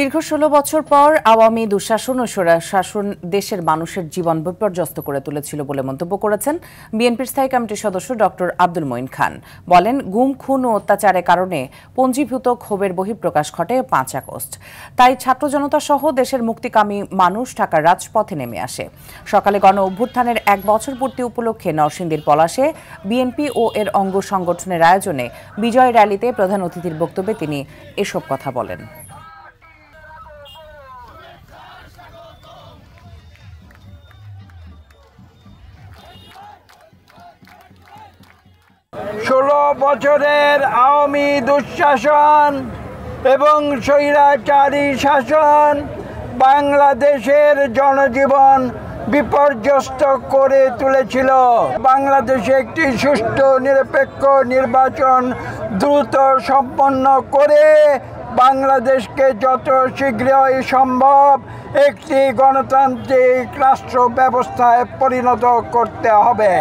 দীর্ঘ ১৬ বছর পর আওয়ামী দুঃশাসন ও স্বৈরশাসন দেশের মানুষের জীবন বিপর্যস্ত করে তুলেছিল বলে মন্তব্য করেছেন বিএনপির স্থায়ী কমিটির সদস্য ডক্টর আব্দুল মঈন খান। বলেন, গুম, খুন ও অত্যাচারের কারণে পঞ্জীভূত ক্ষোভের বহিঃপ্রকাশ ঘটে ৫ আগস্ট। তাই ছাত্র জনতা সহ দেশের মুক্তিকামী মানুষ ঢাকার রাজপথে নেমে আসে। সকালে গণ অভ্যুত্থানের ১ বছর পূর্তি উপলক্ষে নরসিংদীর পলাশে বিএনপি ও এর অঙ্গ সংগঠনের আয়োজনে বিজয় র্যালিতে প্রধান অতিথির বক্তব্যে তিনি এসব কথা বলেন। ১৬ বছরের আওয়ামী দুঃশাসন এবং স্বৈরাচারী শাসন বাংলাদেশের জনজীবন বিপর্যস্ত করে তুলেছিল। বাংলাদেশে একটি সুষ্ঠু নিরপেক্ষ নির্বাচন দ্রুত সম্পন্ন করে বাংলাদেশকে যত শীঘ্রই সম্ভব একটি গণতান্ত্রিক রাষ্ট্র ব্যবস্থায় পরিণত করতে হবে।